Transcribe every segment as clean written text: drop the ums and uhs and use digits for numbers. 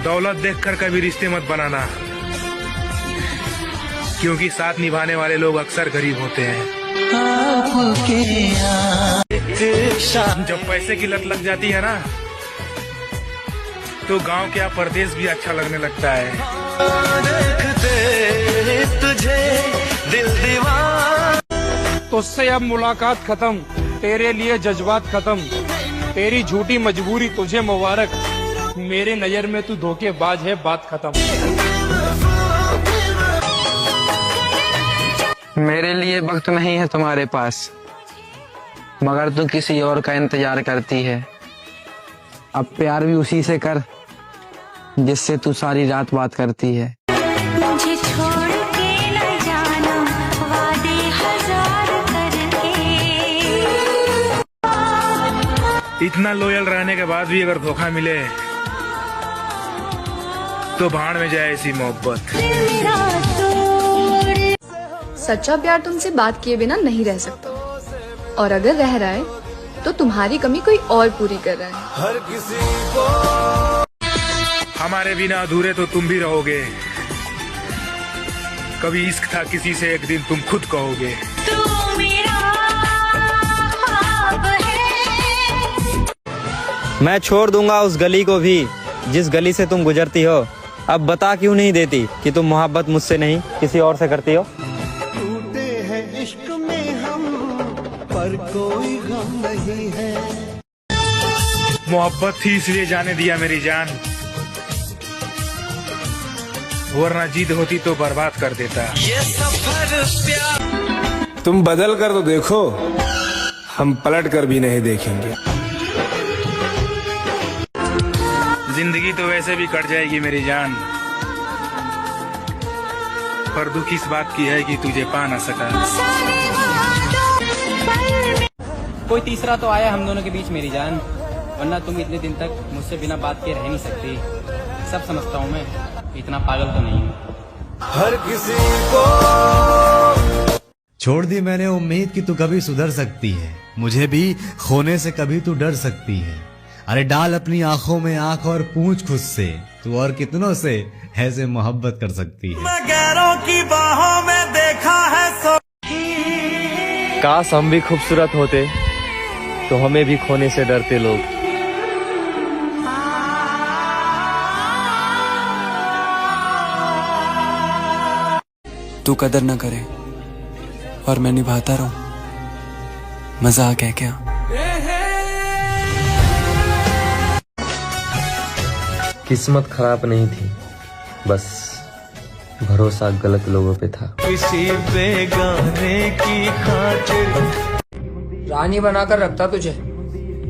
दौलत देखकर कभी रिश्ते मत बनाना, क्योंकि साथ निभाने वाले लोग अक्सर गरीब होते हैं। जब पैसे की लत लग जाती है ना, तो गांव क्या परदेश भी अच्छा लगने लगता है। तुझे दिल दीवाना। तुझसे अब मुलाकात खत्म, तेरे लिए जज्बात खत्म, तेरी झूठी मजबूरी तुझे मुबारक, मेरे नजर में तू धोखेबाज है, बात खत्म। मेरे लिए वक्त नहीं है तुम्हारे पास, मगर तू किसी और का इंतजार करती है। अब प्यार भी उसी से कर जिससे तू सारी रात बात करती है। मुझे छोड़ के न जाना, वादे हजार करके। इतना लॉयल रहने के बाद भी अगर धोखा मिले तो भाड़ में जाए ऐसी मोहब्बत। सच्चा प्यार तुमसे बात किए बिना नहीं रह सकता, और अगर रह रहा है तो तुम्हारी कमी कोई और पूरी कर रहा है। हर किसी को हमारे बिना अधूरे तो तुम भी रहोगे, कभी इश्क था किसी से एक दिन तुम खुद कहोगे। तू मेरा ख्वाब है। मैं छोड़ दूंगा उस गली को भी जिस गली से तुम गुजरती हो। अब बता क्यों नहीं देती कि तुम मोहब्बत मुझसे नहीं किसी और से करती हो। टूटे हैं इश्क में हम, पर कोई गम नहीं है। मोहब्बत थी इसलिए जाने दिया मेरी जान, वरना जिद होती तो बर्बाद कर देता। ये सफर प्यार तुम बदल कर तो देखो, हम पलट कर भी नहीं देखेंगे। जिंदगी तो वैसे भी कट जाएगी मेरी जान, पर दुख इस बात की है कि तुझे पा ना सका। कोई तीसरा तो आया हम दोनों के बीच मेरी जान, वरना तुम इतने दिन तक मुझसे बिना बात के रह नहीं सकती। सब समझता हूँ मैं, इतना पागल तो नहीं हूँ। हर किसी को छोड़ दी मैंने उम्मीद कि तू कभी सुधर सकती है, मुझे भी खोने से कभी तू डर सकती है। अरे डाल अपनी आंखों में आंख और पूछ खुद से, तू और कितनों से ऐसे मोहब्बत कर सकती है। मैं गैरों की बाहों में देखा है सो। काश हम भी खूबसूरत होते तो हमें भी खोने से डरते लोग। तू कदर न करे और मैं निभाता रहूं, मजाक है क्या? किस्मत खराब नहीं थी, बस भरोसा गलत लोगों पे था। किसी बेगाने की खातिर रानी बनाकर रखता तुझे,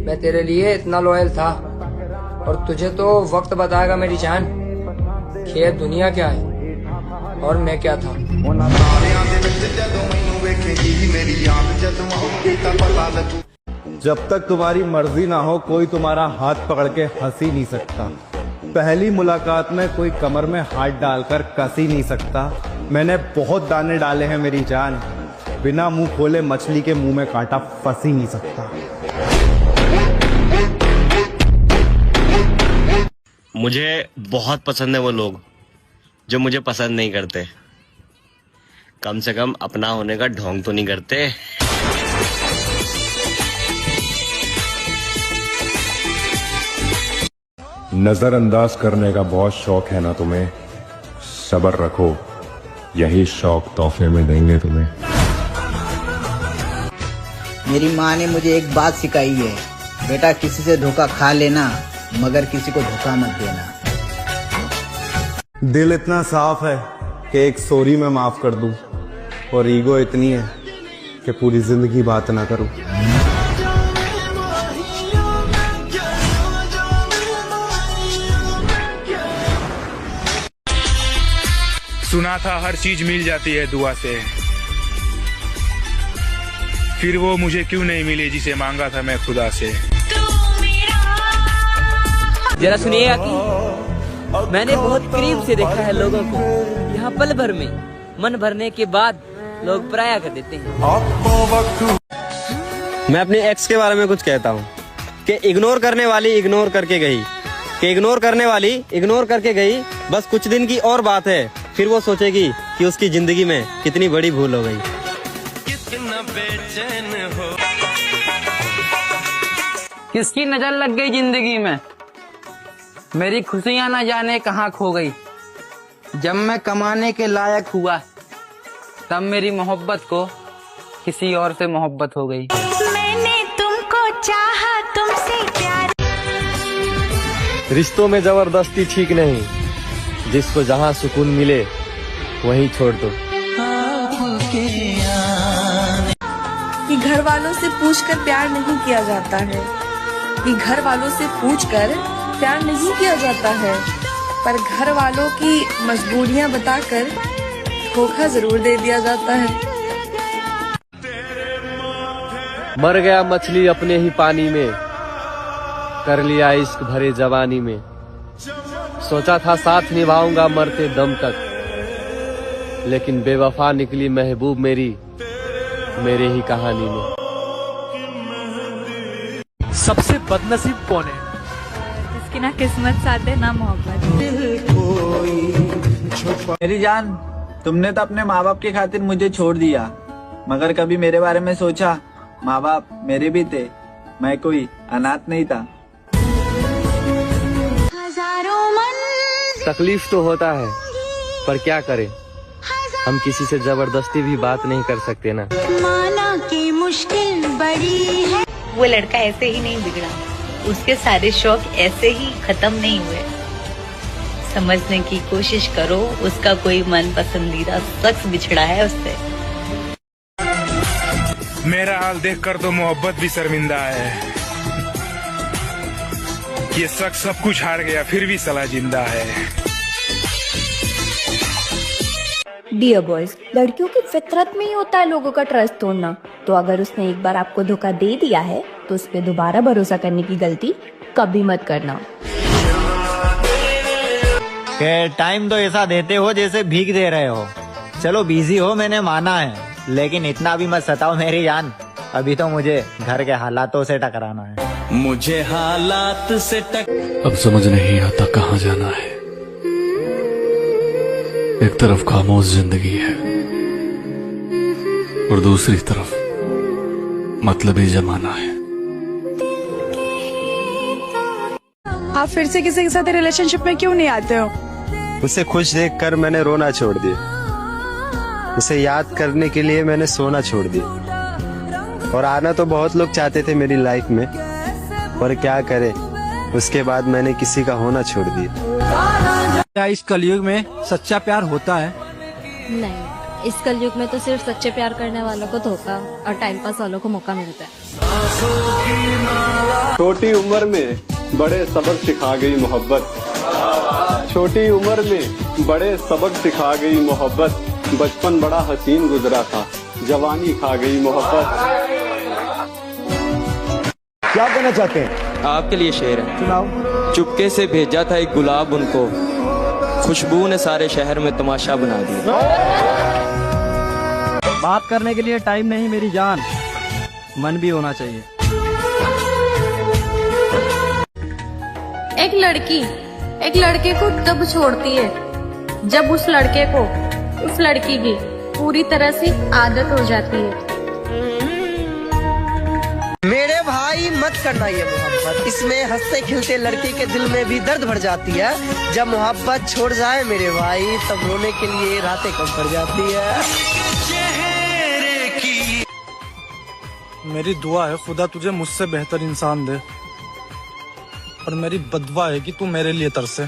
मैं तेरे लिए इतना लॉयल था, और तुझे तो वक्त बताएगा मेरी जान, खेत दुनिया क्या है और मैं क्या था। जब तक तुम्हारी मर्जी ना हो कोई तुम्हारा हाथ पकड़ के हंस ही नहीं सकता। पहली मुलाकात में कोई कमर में हाथ डालकर कस ही नहीं सकता। मैंने बहुत दाने डाले हैं मेरी जान, बिना मुंह खोले मछली के मुंह में कांटा फंस ही नहीं सकता। मुझे बहुत पसंद है वो लोग जो मुझे पसंद नहीं करते, कम से कम अपना होने का ढोंग तो नहीं करते। नजरअंदाज करने का बहुत शौक है ना तुम्हें, सब्र रखो, यही शौक तोहफे में देंगे तुम्हें। मेरी माँ ने मुझे एक बात सिखाई है, बेटा किसी से धोखा खा लेना मगर किसी को धोखा मत देना। दिल इतना साफ है कि एक सॉरी में माफ कर दूं, और ईगो इतनी है कि पूरी जिंदगी बात ना करूं। सुना था हर चीज मिल जाती है दुआ से, फिर वो मुझे क्यों नहीं मिली जिसे मांगा था मैं खुदा से। जरा सुनिएगा कि मैंने बहुत करीब से देखा है लोगों को, यहाँ पल भर में मन भरने के बाद लोग पराया कर देते हैं। मैं अपने एक्स के बारे में कुछ कहता हूँ कि इग्नोर करने वाली इग्नोर करके गई, कि इग्नोर करने वाली इग्नोर करके गई, बस कुछ दिन की और बात है, फिर वो सोचेगी कि उसकी जिंदगी में कितनी बड़ी भूल हो गई। किसकी नजर लग गई जिंदगी में, मेरी खुशियां न जाने कहाँ खो गई। जब मैं कमाने के लायक हुआ तब मेरी मोहब्बत को किसी और से मोहब्बत हो गई। मैंने तुमको चाहा, तुमसे प्यार। रिश्तों में जबरदस्ती ठीक नहीं, जिसको जहाँ सुकून मिले वहीं छोड़ दो। कि घर वालों से पूछकर प्यार नहीं किया जाता है, कि घर वालों से पूछकर प्यार नहीं किया जाता है, पर घर वालों की मजबूरियां बताकर धोखा जरूर दे दिया जाता है। मर गया मछली अपने ही पानी में, कर लिया इश्क भरे जवानी में। सोचा था साथ निभाऊंगा मरते दम तक, लेकिन बेवफा निकली महबूब मेरी मेरे ही कहानी में। सबसे बदनसीब कौन है? जिसकी ना किस्मत साथ है ना मोहब्बत। मेरी जान, तुमने तो अपने माँ बाप की खातिर मुझे छोड़ दिया, मगर कभी मेरे बारे में सोचा? माँ बाप मेरे भी थे, मैं कोई अनाथ नहीं था। तकलीफ तो होता है, पर क्या करें, हम किसी से जबरदस्ती भी बात नहीं कर सकते ना। माना की मुश्किल बड़ी है। वो लड़का ऐसे ही नहीं बिगड़ा, उसके सारे शौक ऐसे ही खत्म नहीं हुए। समझने की कोशिश करो, उसका कोई मन पसंदीदा शख्स बिछड़ा है उससे। मेरा हाल देखकर तो मोहब्बत भी शर्मिंदा है। ये शख्स सब कुछ हार गया फिर भी सला जिंदा है। डियर बॉयज, लड़कियों की फितरत में ही होता है लोगों का ट्रस्ट तोड़ना। तो अगर उसने एक बार आपको धोखा दे दिया है तो उस पे दोबारा भरोसा करने की गलती कभी मत करना। टाइम तो ऐसा देते हो जैसे भीख दे रहे हो। चलो बिजी हो, मैंने माना है, लेकिन इतना भी मत सताओ मेरी जान। अभी तो मुझे घर के हालातों से टकराना है। मुझे हालात से अब समझ नहीं आता कहाँ जाना है। एक तरफ खामोश जिंदगी है और दूसरी तरफ मतलबी जमाना है। आप फिर से किसी के साथ रिलेशनशिप में क्यों नहीं आते हो? उसे खुश देखकर मैंने रोना छोड़ दिया, उसे याद करने के लिए मैंने सोना छोड़ दिया। और आना तो बहुत लोग चाहते थे मेरी लाइफ में, पर क्या करे, उसके बाद मैंने किसी का होना छोड़ दिया। क्या इस कलयुग में सच्चा प्यार होता है? नहीं, इस कलयुग में तो सिर्फ सच्चे प्यार करने वालों को धोखा और टाइम पास वालों को मौका मिलता है। छोटी उम्र में बड़े सबक सिखा गई मोहब्बत, छोटी उम्र में बड़े सबक सिखा गई मोहब्बत। बचपन बड़ा हसीन गुजरा था, जवानी खा गई मोहब्बत। क्या कहना चाहते हैं? आपके लिए शेर है। सुनाओ। चुपके से भेजा था एक गुलाब उनको, खुशबू ने सारे शहर में तमाशा बना दिया। बात करने के लिए टाइम नहीं मेरी जान, मन भी होना चाहिए। एक लड़की एक लड़के को तब छोड़ती है जब उस लड़के को उस लड़की की पूरी तरह से आदत हो जाती है। मेरे भाई मत करना ये मोहब्बत, इसमें हंसते खिलते लड़के के दिल में भी दर्द भर जाती है। जब मोहब्बत छोड़ जाए मेरे भाई, तब रोने के लिए रातें कम पड़ जाती है। मेरी दुआ है खुदा तुझे मुझसे बेहतर इंसान दे, और मेरी बदवा है कि तू मेरे लिए तरसे।